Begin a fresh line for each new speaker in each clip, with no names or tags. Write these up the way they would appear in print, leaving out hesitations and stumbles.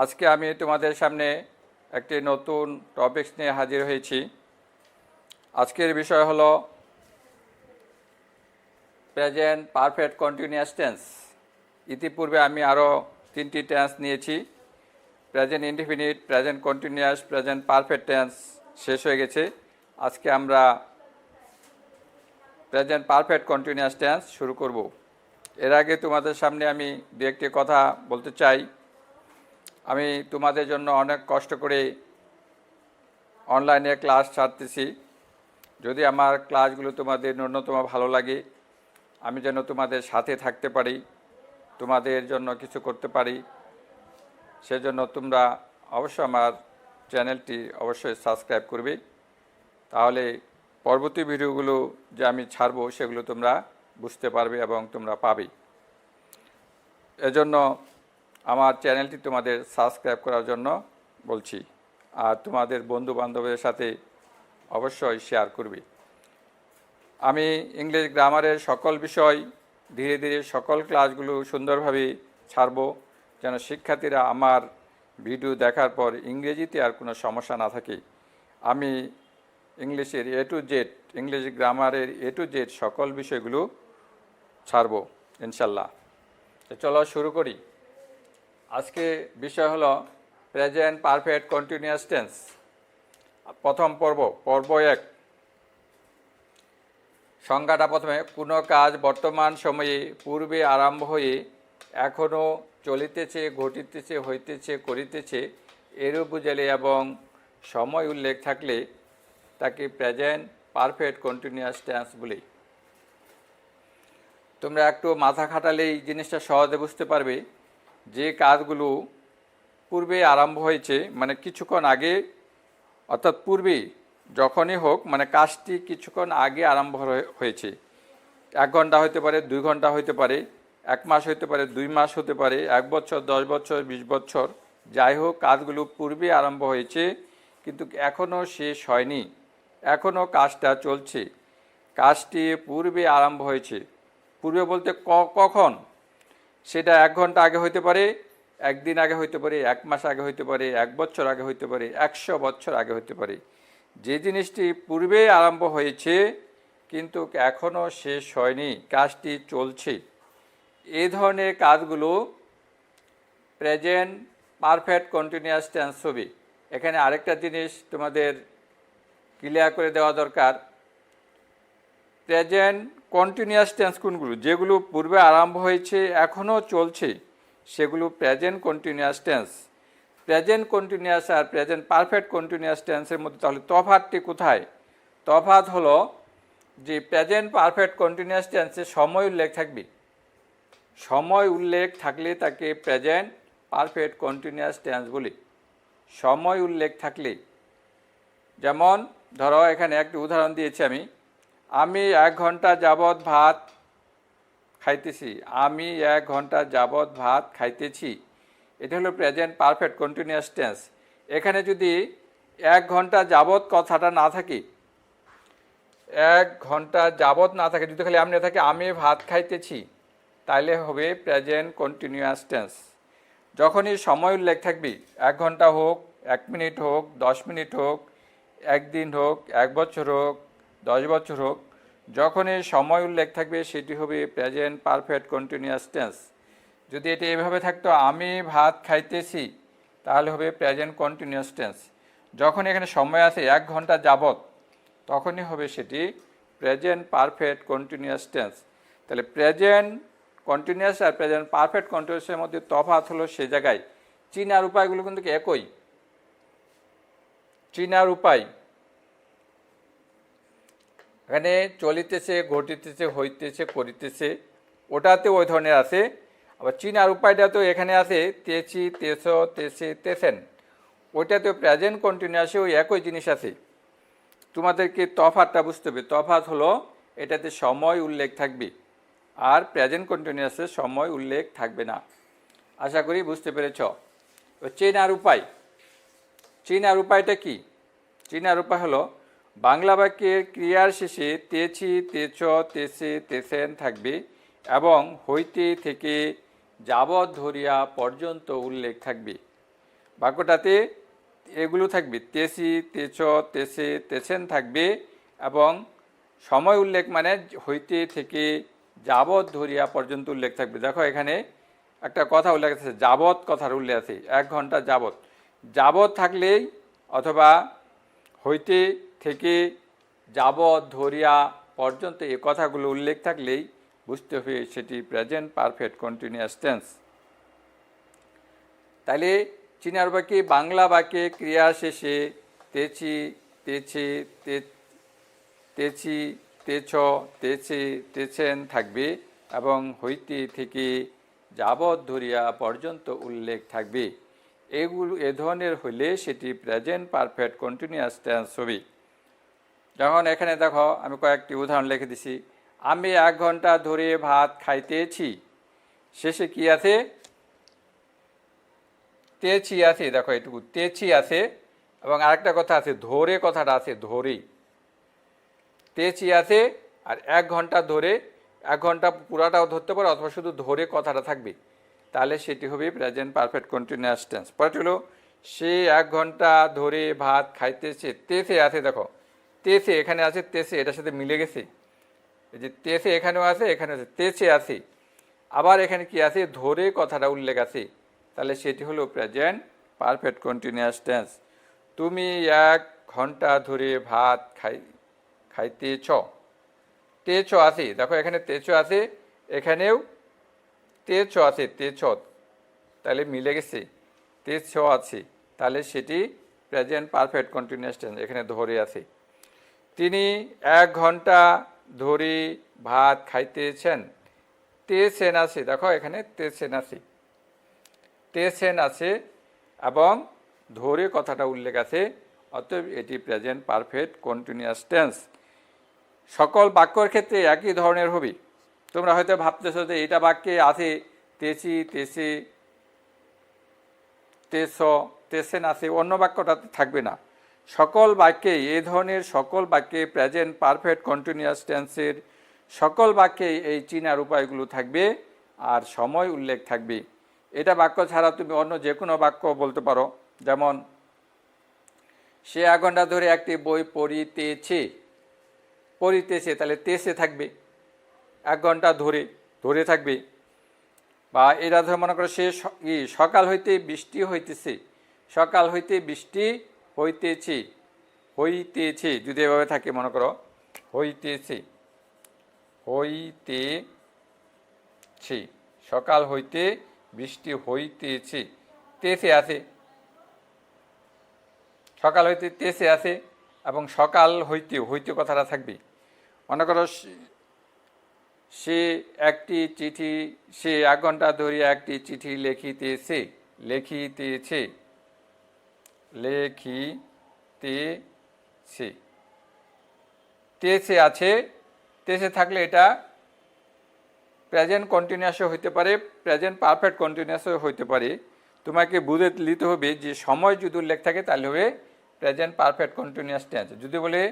আজকে আমি তোমাদের সামনে একটি নতুন টপিকস নিয়ে হাজির হয়েছি। আজকের বিষয় হলো প্রেজেন্ট পারফেক্ট কন্টিনিউয়াস টেন্স। ইতিপূর্বে আমি আরও তিনটি টেন্স নিয়েছি। Present indefinite, present continuous, present perfect tense শেষ হয়ে গেছে। আজকে আমরা প্রেজেন্ট পারফেক্ট কন্টিনিউয়াস টেন্স শুরু করব। এর আগে তোমাদের সামনে আমি দু একটি কথা বলতে চাই। আমি তোমাদের জন্য অনেক কষ্ট করে অনলাইনে ক্লাস ছাড়তেছি। যদি আমার ক্লাসগুলো তোমাদের ন্যূনতম ভালো লাগে, আমি যেন তোমাদের সাথে থাকতে পারি, তোমাদের জন্য কিছু করতে পারি, সেজন্য তোমরা অবশ্যই আমার চ্যানেলটি অবশ্যই সাবস্ক্রাইব করবে। তাহলে পরবর্তী ভিডিওগুলো যে আমি ছাড়বো সেগুলো তোমরা বুঝতে পারবে এবং তোমরা পাবে। এজন্য আমার চ্যানেলটি তোমাদের সাবস্ক্রাইব করার জন্য বলছি, আর তোমাদের বন্ধু বান্ধবের সাথে অবশ্যই শেয়ার করবে। আমি ইংলিশ গ্রামারের সকল বিষয় ধীরে ধীরে সকল ক্লাসগুলো সুন্দরভাবে ছাড়ব, যেন শিক্ষার্থীরা আমার ভিডিও দেখার পর ইংরেজিতে আর কোনো সমস্যা না থাকে। আমি ইংলিশের এ টু জেড, ইংলিশ গ্রামারের এ টু জেড সকল বিষয়গুলো ছাড়ব ইনশাল্লাহ। চলো শুরু করি। আজকে বিষয় হলো প্রেজেন্ট পারফেক্ট কন্টিনিউয়াস টেন্স। প্রথম পর্ব 1। সংজ্ঞাটা প্রথমে, কোনো কাজ বর্তমান সময়ে পূর্বে আরম্ভ হয়ে এখনও চলিতেছে, ঘটিতেছে, হইতেছে, করিতেছে এরূপ বুঝালে এবং সময় উল্লেখ থাকলে তাকে প্রেজেন্ট পারফেক্ট কন্টিনিউয়াস টেন্স বলে। তোমরা একটু মাথা খাটালেই জিনিসটা সহজে বুঝতে পারবে যে কাজগুলো পূর্বে আরম্ভ হয়েছে, মানে কিছুক্ষণ আগে, অর্থাৎ পূর্বে যখনই হোক, মানে কাজটি কিছুক্ষণ আগে আরম্ভ হয়েছে। 1 ঘন্টা হতে পারে, 2 ঘন্টা হতে পারে, 1 মাস হতে পারে, 2 মাস হতে পারে, 1 বছর, 10 বছর, 20 বছর, যাই হোক কাজগুলো পূর্বে আরম্ভ হয়েছে কিন্তু এখনও শেষ হয়নি, এখনও কাজটা চলছে। কাজটি পূর্বে আরম্ভ হয়েছে। পূর্বে বলতে কখন? সেটা 1 ঘন্টা আগে হতে পারে, 1 দিন আগে হতে পারে, 1 মাস আগে হতে পারে, 1 বছর আগে হতে পারে, 100 বছর আগে হতে পারে। যে জিনিসটি পূর্বে আরম্ভ হয়েছে কিন্তু এখনও শেষ হয়নি, কাজটি চলছে, এই ধরনের কাজগুলো প্রেজেন্ট পারফেক্ট কন্টিনিউয়াস টেন্স হবে। এখানে আরেকটা জিনিস তোমাদের ক্লিয়ার করে দেওয়া দরকার। প্রেজেন্ট কন্টিনিউয়াস টেন্স কোনগুলো? যেগুলো পূর্বে আরম্ভ হয়েছে এখনও চলছে সেগুলো present continuous tense. Present continuous আর প্রেজেন্ট পারফেক্ট কন্টিনিউয়াস টেন্সের মধ্যে তাহলে তফাৎটি কোথায়? তফাৎ হলো যে প্রেজেন্ট পারফেক্ট কন্টিনিউয়াস টেন্সে সময় উল্লেখ থাকবে। সময় উল্লেখ থাকলে তাকে প্রেজেন্ট পারফেক্ট কন্টিনিউয়াস টেন্স বলি। সময় উল্লেখ থাকলে, যেমন ধরো এখানে একটি উদাহরণ দিয়েছি আমি 1 ঘন্টা যাবৎ ভাত খাইতেছি। আমি 1 ঘন্টা যাবৎ ভাত খাইতেছি, এটা হলো প্রেজেন্ট পারফেক্ট কন্টিনিউয়াস টেন্স। এখানে যদি 1 ঘন্টা যাবৎ কথাটা না থাকে, 1 ঘন্টা যাবৎ না থাকে, যদি খালি আমনে থাকে আমি ভাত খাইতেছি, তাইলে হবে প্রেজেন্ট কন্টিনিউয়াস টেন্স। যখনই সময় উল্লেখ থাকবে, 1 ঘন্টা হোক, 1 মিনিট হোক, 10 মিনিট হোক, 1 দিন হোক, 1 বছর হোক, 10 বছর হোক, যখনই সময় উল্লেখ থাকবে সেটি হবে প্রেজেন্ট পারফেক্ট কন্টিনিউয়াস টেন্স। যদি এটা এভাবে থাকতো আমি ভাত খাইতেছি, তাহলে হবে প্রেজেন্ট কন্টিনিউয়াস টেন্স। যখন এখানে সময় আছে 1 ঘন্টা যাবৎ, তখনই হবে সেটি প্রেজেন্ট পারফেক্ট কন্টিনিউয়াস টেন্স। তাহলে প্রেজেন্ট কন্টিনিউয়াস আর প্রেজেন্ট পারফেক্ট কন্টিনিউয়াসের মধ্যে তফাৎ হলো সে জায়গায়। চিনার উপায়গুলো কিন্তু একই। চিনার উপায় এখানে চলিতেছে, ঘটিতেছে, হইতেছে, করিতেছে, ওটাতে ওই ধরনের আছে। আবার চিনার উপায়টা তো এখানে আছে তেছি, তেছ, তেছে, তেছেন, ওইটাতে প্রেজেন্ট কন্টিনিউয়াসে ওই একই জিনিস আছে। তোমাদেরকে তফাৎটা বুঝতে হবে। তফাৎ হলো এটাতে সময় উল্লেখ থাকবে আর প্রেজেন্ট কন্টিনিউয়াসে সময় উল্লেখ থাকবে না। আশা করি বুঝতে পেরেছ। চেনার উপায়, চেনার উপায়টা কি? চেনার উপায় হলো বাংলা বাক্যের ক্রিয়ার শেষে তেছি, তেছ, তেছে, তেছেন থাকবে এবং হইতে থেকে যাবৎ ধরিয়া পর্যন্ত উল্লেখ থাকবে। বাক্যটাতে এগুলো থাকবে, তেছি, তেছ, তেছে, তেছেন থাকবে এবং সময় উল্লেখ মানে হইতে থেকে যাবৎ ধরিয়া পর্যন্ত উল্লেখ থাকবে। দেখো এখানে একটা কথা উল্লেখ আছে, যাবৎ কথার উল্লেখ আছে, 1 ঘন্টা যাবৎ। যাবৎ থাকলেই অথবা হইতে থেকে যাবৎ ধরিয়া পর্যন্ত এই কথাগুলো উল্লেখ থাকলেই বুঝতে হবে সেটি প্রেজেন্ট পারফেক্ট কন্টিনিউয়াস টেন্স। তাহলে চীনার বাক্যে, বাংলা বাক্যে ক্রিয়া শেষে তেছি, তেছে, তেছি, তেছ, তেছে, তেছেন থাকবে এবং হইতে থেকে যাবৎ ধরিয়া পর্যন্ত উল্লেখ থাকবে। এ ধরনের হলে সেটি প্রেজেন্ট পারফেক্ট কন্টিনিউয়াস টেন্স হবে। যখন এখানে দেখো আমি কয়েকটি উদাহরণ লিখে দিছি, আমি 1 ঘন্টা ধরে ভাত খাইতেছি, শেষে কি আছে? তেছি আছে। দেখো এটুকু তেছি আছে এবং আরেকটা কথা আছে, ধরে কথাটা আছে, ধরে। তেছি আছে আর 1 ঘন্টা ধরে, 1 ঘন্টা পুরাটাও ধরতে পারো অথবা শুধু ধরে কথাটা থাকবে, তাহলে সেটি হবে প্রেজেন্ট পারফেক্ট কন্টিনিউয়াস টেন্স। পরে হলো সে 1 ঘন্টা ধরে ভাত খাইতেছে, তেছে আছে। দেখো তেছে এখানে আছে, তেছে এটার সাথে মিলে গেছে, এই যে তেছে এখানেও আছে, এখানে আছে, তেছে আছে। আবার এখানে কি আছে? ধরে কথাটা উল্লেখ আছে, তাহলে সেটি হলো প্রেজেন্ট পারফেক্ট কন্টিনিউয়াস টেন্স। তুমি 1 ঘন্টা ধরে ভাত খাইতেছ, তেছ আছে। দেখো এখানে তেছ আছে, এখানেও তেছ আছে, তেছ, তাহলে মিলে গেছে, তেছ আছে, তাহলে সেটি প্রেজেন্ট পারফেক্ট কন্টিনিউয়াস টেন্স, এখানে ধরে আছে। তিনি 1 ঘন্টা ধরে ভাত খাইতেছেন, তেছেন আছে। দেখো এখানে তেছেন আছে, তেছেন আছে এবং ধরে কথাটা উল্লেখ আছে, অতএব এটি প্রেজেন্ট পারফেক্ট কন্টিনিউয়াস টেন্স। সকল বাক্যের ক্ষেত্রে একই ধরনের হবে। তোমরা হয়তো ভাবতেছো যে এটা বাক্যে আছে তেছি, তেছে, তেছ, তেছেন আছে, অন্য বাক্যটাতে থাকবে না। সকল বাক্যে এই ধরনের সকল বাক্যে প্রেজেন্ট পারফেক্ট কন্টিনিউয়াস টেন্সের সকল বাক্যে এই চিনার উপায়গুলো থাকবে আর সময় উল্লেখ থাকবে। এটা বাক্য ছাড়া তুমি অন্য যে কোনো বাক্য বলতে পারো, যেমন সে 1 ঘন্টা ধরে একটি বই পড়িতেছে, পড়িতেছে তাহলে তেছে থাকবে, 1 ঘন্টা ধরে, ধরে থাকবে। বা এরা ধরে মনে করো সে সকাল হইতে বৃষ্টি হইতেছে, সকাল হইতে বৃষ্টি হইতেছে, হইতেছে যদি এভাবে থাকে, মনে করো হইতেছে, হইতেছে, সকাল হইতে বৃষ্টি হইতেছে, তেছে আছে, সকাল হইতে তেছে আছে এবং সকাল হইতে, হইতে কথাটা থাকবে। মনে করো সে একটি চিঠি, সে 1 ঘন্টা ধরে একটি চিঠি লিখিতেছে, লিখিতেছে, লিখিতেছে, তেছে আছে, তেছে থাকলে এটা প্রেজেন্ট কন্টিনিউয়াসও হইতে পারে, প্রেজেন্ট পারফেক্ট কন্টিনিউয়াসও হইতে পারে। তোমাকে বুঝে নিতে হবে যে সময় যদি উল্লেখ থাকে তাহলে হবে প্রেজেন্ট পারফেক্ট কন্টিনিউয়াস টেন্স। যদি বলে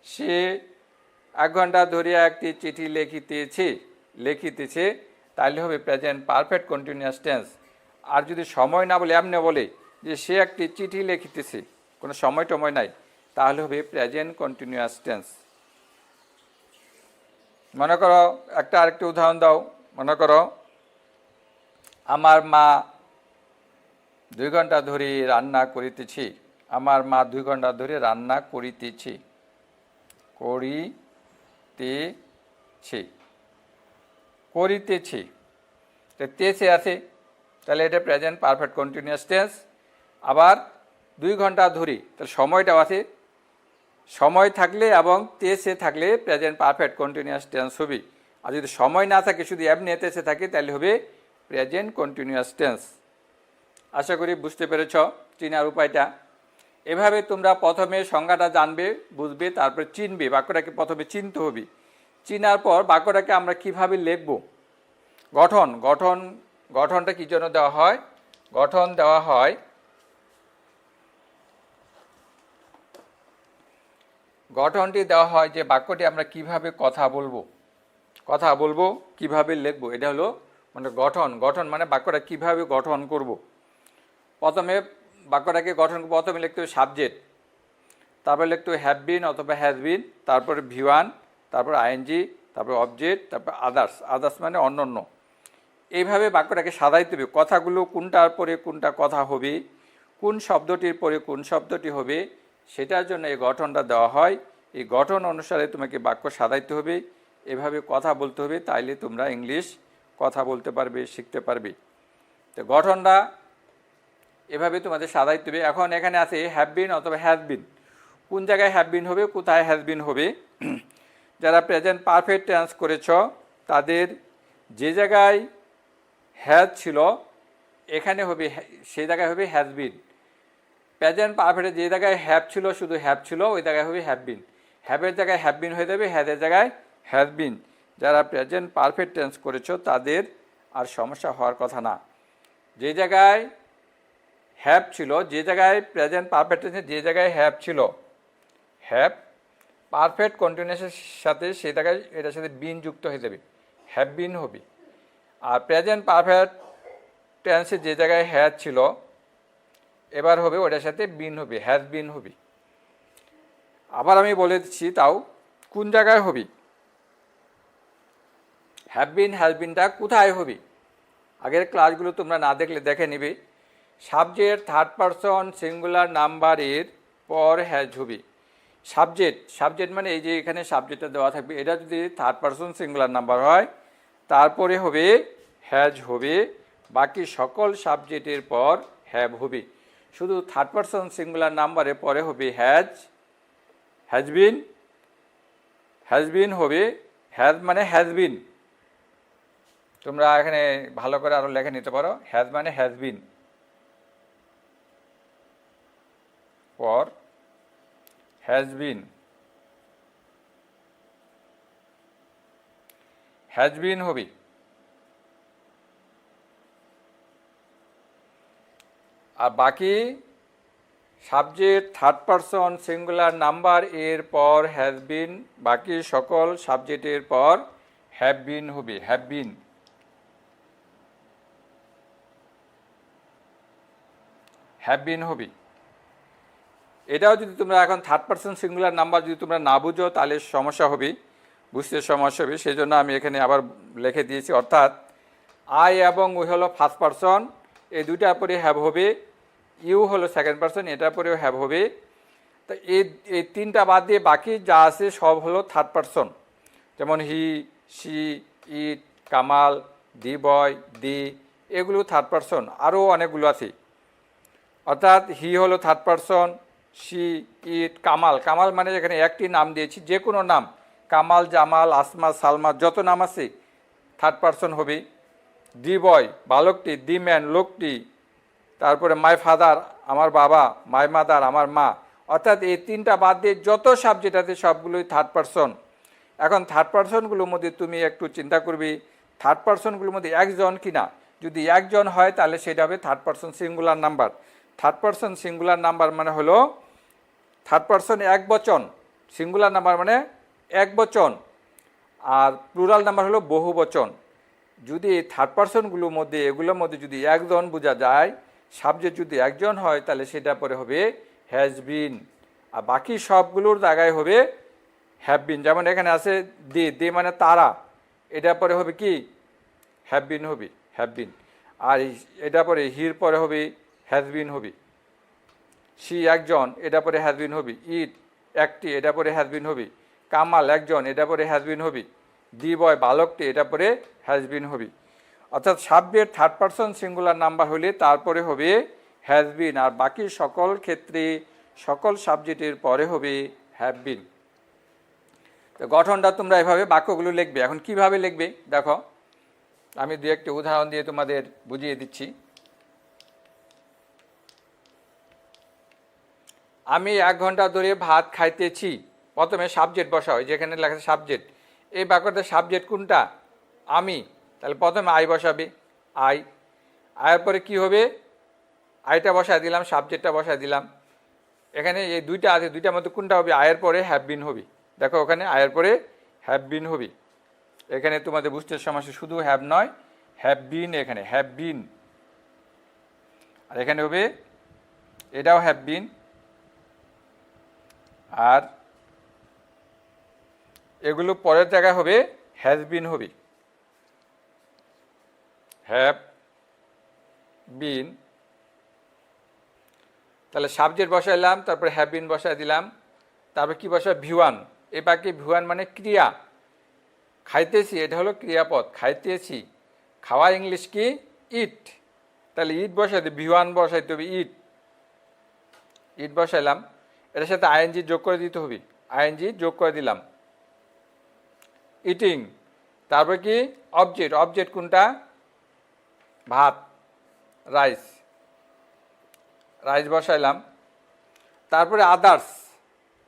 সে 1 ঘন্টা ধরে একটি চিঠি লিখিতেছে, লিখিতেছে, তাহলে হবে প্রেজেন্ট পারফেক্ট কন্টিনিউয়াস টেন্স। আর যদি সময় না বলে এমনি বলে যে সে একটি চিঠি লিখিতেছে, কোনো সময় টময় নাই, তাহলে হবে প্রেজেন্ট কন্টিনিউয়াস টেন্স। মনে করো আরেকটি উদাহরণ দাও। মনে করো আমার মা 2 ঘন্টা ধরে রান্না করিতেছে, আমার মা 2 ঘন্টা ধরে রান্না করিতেছে, করিতেছে, করিতেছে, তেছে আছে, তাহলে এটা প্রেজেন্ট পারফেক্ট কন্টিনিউয়াস টেন্স। আবার 2 ঘন্টা ধরে, তাহলে সময়টাও আছে, সময় থাকলে এবং তেছে থাকলে প্রেজেন্ট পারফেক্ট কন্টিনিউয়াস টেন্স হবে। আর যদি সময় না থাকে, শুধু এমনি তেছে থাকে, তাহলে হবে প্রেজেন্ট কন্টিনিউয়াস টেন্স। আশা করি বুঝতে পেরেছ চিনার উপায়টা। এভাবে তোমরা প্রথমে সংজ্ঞাটা জানবে, বুঝবে, তারপরে চিনবে। বাক্যটাকে প্রথমে চিনতে হবে, চিনার পর বাক্যটাকে আমরা কিভাবে লিখব। গঠন, গঠন, গঠনটা কি জন্য দেওয়া হয়? গঠন দেওয়া হয় গঠনটি দেওয়া হয় যে বাক্যটি আমরা কিভাবে কথা বলবো, কথা বলবো, কিভাবে লিখব, এটা হলো মানে গঠন। গঠন মানে বাক্যটা কিভাবে গঠন করব। প্রথমে বাক্যটাকে গঠন প্রথমে লিখতে হবে সাবজেক্ট, তারপরে লিখতে হবে হ্যাভ বিন অথবা হ্যাজ বিন, তারপরে V1, তারপর আইএনজি, তারপর অবজেক্ট, তারপর আদার্স। আদার্স মানে অন্যান্য। এইভাবে বাক্যটাকে সাজাইতে হবে। কথাগুলো কোনটার পরে কোনটা কথা হবে, কোন শব্দটির পরে কোন শব্দটি হবে, সেটার জন্য এই গঠনটা দেওয়া হয়। এই গঠন অনুসারে তোমাকে বাক্য সাজাইতে হবে, এভাবে কথা বলতে হবে, তাইলে তোমরা ইংলিশ কথা বলতে পারবে, শিখতে পারবে। তো গঠনটা এভাবে তোমাদের সাজাইতে হবে। এখন এখানে আছে হ্যাভ বিন অথবা হ্যাজ বিন। কোন জায়গায় হ্যাভ বিন হবে, কোথায় হ্যাজ বিন হবে? যারা প্রেজেন্ট পারফেক্ট টেন্স করেছ তাদের যে জায়গায় হ্যাজ ছিল এখানে হবে, সেই জায়গায় হবে হ্যাজ বিন। প্রেজেন্ট পারফেক্টে যে জায়গায় হ্যাভ ছিল, শুধু হ্যাভ ছিল, ওই জায়গায় হবে হ্যাভ বিন। হ্যাভের জায়গায় হ্যাভ বিন হয়ে যাবে, হ্যাজের জায়গায় হ্যাজ বিন। যারা প্রেজেন্ট পারফেক্ট টেন্স করেছ তাদের আর সমস্যা হওয়ার কথা না। যে জায়গায় হ্যাভ ছিল, যে জায়গায় প্রেজেন্ট পারফেক্ট টেন্সে যে জায়গায় হ্যাভ ছিল, হ্যাভ পারফেক্ট কন্টিনিউয়াসের সাথে সেই জায়গায় এটার সাথে বিন যুক্ত হয়ে যাবে, হ্যাভ বিন হবে। আর প্রেজেন্ট পারফেক্ট টেন্সে যে জায়গায় হ্যাজ ছিল এবার হবে ওটার সাথে বিন হবে, হ্যাজ বিন হবে। আবার আমি বলে দিচ্ছি, তাও কোন জায়গায় হবে, হ্যাভ বিন হ্যাজ বিনটা কোথায় হবে। আগের ক্লাসগুলো তোমরা না দেখলে দেখে নেবে। সাবজেক্ট থার্ড পারসন সিঙ্গুলার নাম্বারের পর হ্যাজ হবে। সাবজেক্ট মানে এই যে এখানে সাবজেক্টটা দেওয়া থাকবে, এটা যদি থার্ড পারসন সিঙ্গুলার নাম্বার হয় তারপরে হবে হ্যাজ হবে, বাকি সকল সাবজেক্টের পর হ্যাভ হবে। শুধু থার্ড পারসন সিঙ্গুলার নাম্বারের পরে হবে হ্যাজ বিন হবে। হ্যাজ মানে হ্যাজ বিন, তোমরা এখানে ভালো করে আরো লেখে নিতে পারো। হ্যাজ মানে হ্যাজ বিন, পর হ্যাজ বিন হবে। আর বাকি subject third person singular number এর পর হ্যাজ বিন, বাকি সকল সাবজেক্টের পর হ্যাভ বিন হবে, হ্যাভ বিন হবে। এটাও যদি তোমরা এখন থার্ড পারসন সিঙ্গুলার নাম্বার যদি তোমরা না বুঝো তাহলে সমস্যা হবে, বুঝতে সমস্যা হবে। সেই জন্য আমি এখানে আবার লিখে দিয়েছি। অর্থাৎ আই এবং উই হলো ফার্স্ট পারসন, এই দুইটার পরে হ্যাভ হবে। ইউ হলো সেকেন্ড পারসন, এটার পরেও হ্যাভ হবে। তো এই তিনটা বাদ দিয়ে বাকি যা আছে সব হলো থার্ড পারসন। যেমন হি, শি, ইট, কামাল, দি বয়, দি, এগুলো থার্ড পারসন। আরও অনেকগুলো আছে। অর্থাৎ হি হলো থার্ড পারসন, শি, ইট, কামাল মানে এখানে একটি নাম দিয়েছি, যে কোনো নাম, কামাল, জামাল, আসমা, সালমা, যত নাম আছে থার্ড পারসন হবে। দি বয় বালকটি, দি ম্যান লোকটি, তারপরে মাই ফাদার আমার বাবা, মাই মাদার আমার মা। অর্থাৎ এই তিনটা বাদ দিয়ে যত সাবজেক্ট আছে সবগুলোই থার্ড পারসন। এখন থার্ড পারসনগুলোর মধ্যে তুমি একটু চিন্তা করবি থার্ড পারসনগুলোর মধ্যে একজন কিনা। যদি একজন হয় তাহলে সেটা হবে third person singular number. Third person singular number মানে হলো থার্ড পারসন এক বচন, সিঙ্গুলার নাম্বার মানে এক বচন, আর প্লুরাল নাম্বার হলো বহু বচন। যদি থার্ড পারসনগুলোর মধ্যে এগুলোর মধ্যে যদি একজন বোঝা যায়, সাবজেক্ট যদি একজন হয় তাহলে সেটা পরে হবে হ্যাজ বিন, আর বাকি সবগুলোর জায়গায় হবে হ্যাভ বিন। যেমন এখানে আছে দি মানে তারা, এটা পরে হবে কি হ্যাভ বিন হবে, হ্যাভ বিন। আর এটা পরে হির পরে হবে হ্যাজ বিন হবে। শি একজন, এটা পরে হ্যাজ বিন হবে। ইট একটি, এটা পরে হ্যাজ বিন হবে। কামাল একজন, এটা পরে হ্যাজ বিন হবে। দি বয় বালকটি, এটা পরে হ্যাজ বিন হবে। অর্থাৎ subject third person singular number হলে তারপরে হবে হ্যাজ বিন, আর বাকি সকল ক্ষেত্রে সকল সাবজেক্টের পরে হবে হ্যাভ বিন। তো গঠনটা তোমরা এভাবে বাক্যগুলো লিখবে। এখন কিভাবে লিখবে দেখো, আমি দু একটি উদাহরণ দিয়ে তোমাদের বুঝিয়ে দিচ্ছি। আমি 1 ঘন্টা ধরে ভাত খাইতেছি। প্রথমে সাবজেক্ট বসা হয়, যেখানে লেখা সাবজেক্ট। এই বাক্যটার সাবজেক্ট কোনটা? আমি। তাহলে প্রথমে আই বসাবে, আয়ের পরে কি হবে? আইটা বসায় দিলাম, সাবজেক্টটা বসায় দিলাম। এখানে এই দুইটা আছে, দুইটার মধ্যে কোনটা হবে? আয়ের পরে হ্যাভ বিন হবে। দেখো ওখানে আয়ের পরে হ্যাভ বিন হবে। এখানে তোমাদের বুঝতে সমস্যা, শুধু হ্যাভ নয়, হ্যাভ বিন, এখানে হ্যাভ বিন। আর এখানে হবে এটাও হ্যাভ বিন, আর এগুলো পরের জায়গায় হবে হ্যাজ বিন হবে, হ্যাভ বিন। তাহলে সাবজেক্ট বসাইলাম, তারপরে হ্যাভ বিন বসাই দিলাম, তারপর কি বসাই ভিওয়ান। এ বাকি ভিওয়ান মানে ক্রিয়া, খাইতেছি এটা হলো ক্রিয়াপদ, খাইতেছি। খাওয়া ইংলিশ কি? ইট। তাহলে ইট বসাইতে ভিওয়ান বসাইতে হবে ইট, ইট বসাইলাম। এটার সাথে আইএনজি যোগ করে দিতে হবে, আইএনজি যোগ করে দিলাম, ইটিং। তারপর কি অবজেক্ট, অবজেক্ট কোনটা? ভাত, রাইস, রাইস বসাইলাম। তারপরে আদার্স,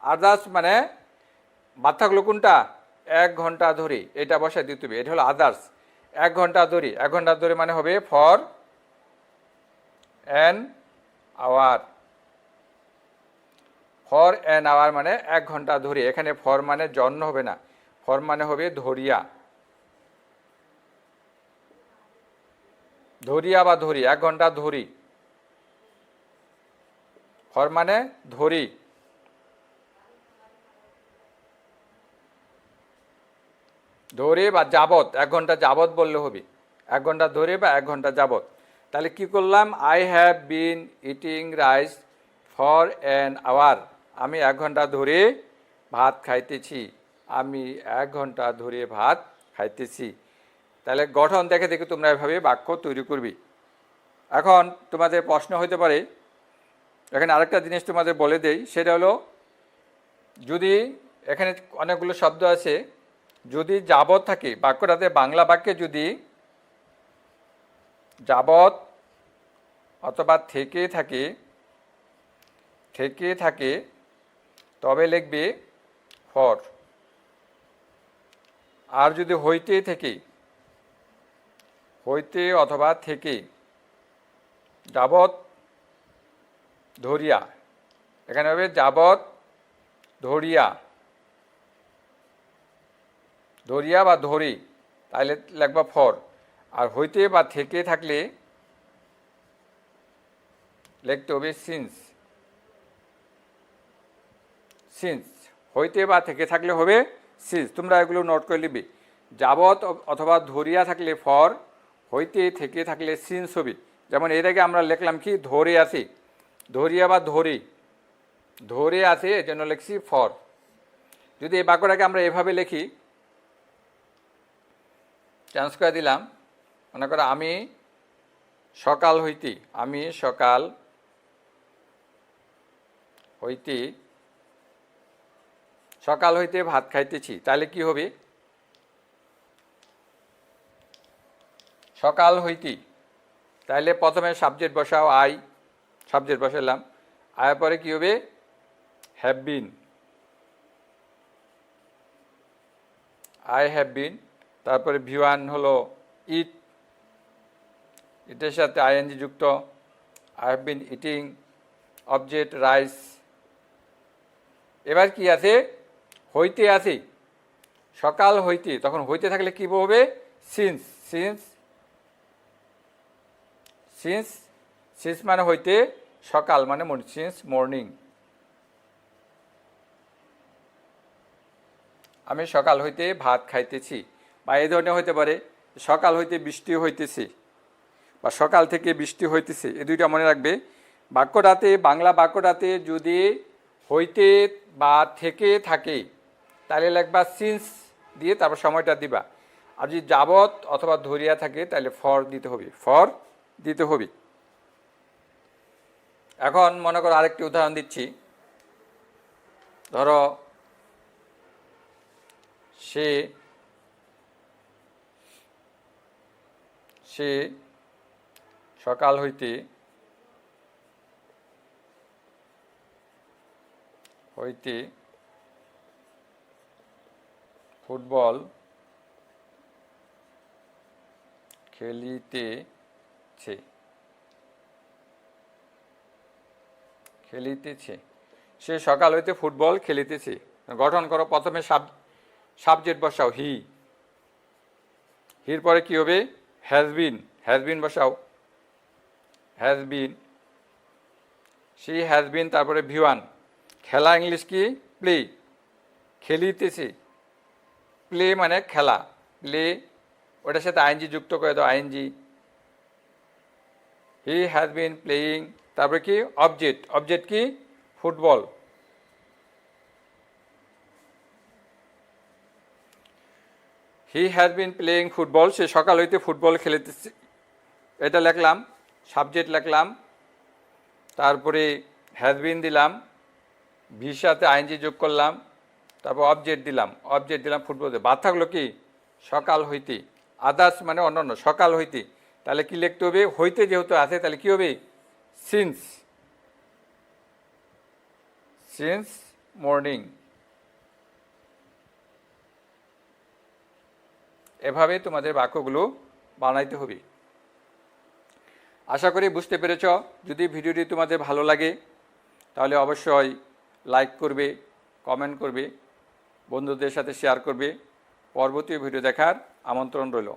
আদার্স মানে বাদ থাকলো কোনটা? 1 ঘন্টা ধরে, এটা বসাই দিতে হবে, এটা হলো আদার্স। 1 ঘন্টা ধরে, 1 ঘন্টা ধরে মানে হবে for an hour, for an hour মানে 1 ঘন্টা ধরে। এখানে ফর মানে জন্য হবে না, ফর মানে হবে ধরিয়া, ধরিয়া বা ধরি, 1 ঘন্টা ধরি, ফর মানে ধরি। ধরে বা যাবত, 1 ঘন্টা যাবত বললে হবে, 1 ঘন্টা ধরে বা 1 ঘন্টা যাবত। তাহলে কি করলাম? I have been eating rice for an hour, আমি 1 ঘন্টা ধরে ভাত খাইতেছি, আমি 1 ঘন্টা ধরে ভাত খাইতেছি। তাহলে গঠন দেখে দেখে তোমরা এভাবে বাক্য তৈরি করবি। এখন তোমাদের প্রশ্ন হতে পারে, এখানে আরেকটা জিনিস তোমাদের বলে দেই, সেটা হলো যদি এখানে অনেকগুলো শব্দ আছে, যদি যাবত থাকে বাক্যটাতে, বাংলা বাক্যে যদি যাবত অথবা থেকে থাকে, থেকে থাকে তবে লিখবে ফর। আর যদি হইতে থেকে, হইতে অথবা থেকে, যাবত ধরিয়া, এখানে হবে যাবত ধরিয়া, ধরিয়া বা ধরি, তাহলে লিখবা ফর। আর হইতে বা থেকে থাকলে লিখতে হবে সিন্স, সিন্স। হইতে বা থেকে থাকলে হবে সিন্স। তোমরা এগুলো নোট করে নিবে। যাবত অথবা ধরিয়া থাকলে ফর, হইতে থেকে থাকলে সিন্স হবে। যেমন এর আগে আমরা লিখলাম কি? ধরে আছে, ধরিয়া বা ধরি, ধরে আছে, এর জন্য লিখছি ফর। যদি এই বাক্যটাকে আমরা এভাবে লিখি, চেঞ্জ করে দিলাম, মনে করো আমি সকাল হইতে, আমি সকাল হইতে, সকাল হইতে ভাত খাইতেছি, তাহলে কি হবে? সকাল হইতে, তাহলে প্রথমে সাবজেক্ট বসাও, আই, সাবজেক্ট বসালাম, আয়ার পরে কি হবে? হ্যাভ বিন, আই হ্যাভ বিন। তারপরে ভিওয়ান হলো ইট, ইটের সাথে আইএনজি যুক্ত, I have been eating, object rice. এবার কি আছে? হইতে আছে, সকাল হইতে, তখন হইতে থাকলে কি হবে? সিন্স, সিন্স, সিন্স, সিন্স মানে হইতে, সকাল মানে সিন্স মর্নিং। আমি সকাল হইতে ভাত খাইতেছি, বা এই ধরনের হইতে পারে সকাল হইতে বৃষ্টি হইতেছে, বা সকাল থেকে বৃষ্টি হইতেছে। এই দুইটা মনে রাখবে। বাক্যটাতে, বাংলা বাক্যটাতে যদি হইতে বা থেকে থাকে তাহলে লিখবা সিন্স দিয়ে তারপর সময়টা দিবা। আর যদি যাবত অথবা ধরিয়া থাকে তাহলে ফর দিতে হবে, ফর দিতে হবে। এখন মনে করো আরেকটি উদাহরণ দিচ্ছি। ধরো সে, সে সকাল হইতে, হইতে ফুটবল খেলিতেছে, খেলিতেছে। সে সকাল হইতে ফুটবল খেলিতেছে। গঠন করো, প্রথমে সাবজেক্ট বসাও হি, হির পরে কি হবে? হ্যাজ বিন, হ্যাজ বিন বসাও, has been. She has been, তারপরে V1। খেলা ইংলিশ কি? প্লে। খেলিতেছে, প্লে মানে খেলা, প্লে, ওটার সাথে আইএনজি যুক্ত করে দাও, I N G. He has been playing, তারপরে কি? অবজেক্ট, অবজেক্ট কি? Football. He has been playing football, সে সকাল হইতে ফুটবল খেলিতেছে, এটা লিখলাম, সাবজেক্ট লিখলাম, তারপরে হ্যাজ বিন দিলাম, ভির সাথে আইএনজি যোগ করলাম, তারপর অবজেক্ট দিলাম ফুটবল। বাদ থাকলো কি? সকাল হইতে। আদার্স মানে অন্যান্য, সকাল হইতে, তাহলে কি লিখতে হবে? হইতে যেহেতু আছে তাহলে কি হবে? Since, since morning. এভাবে তোমাদের বাক্যগুলো বানাইতে হবে। আশা করি বুঝতে পেরেছ। যদি ভিডিওটি তোমাদের ভালো লাগে তাহলে অবশ্যই লাইক করবে, কমেন্ট করবে, বন্ধুদের সাথে শেয়ার করবে। পরবর্তী ভিডিও দেখার আমন্ত্রণ রইল।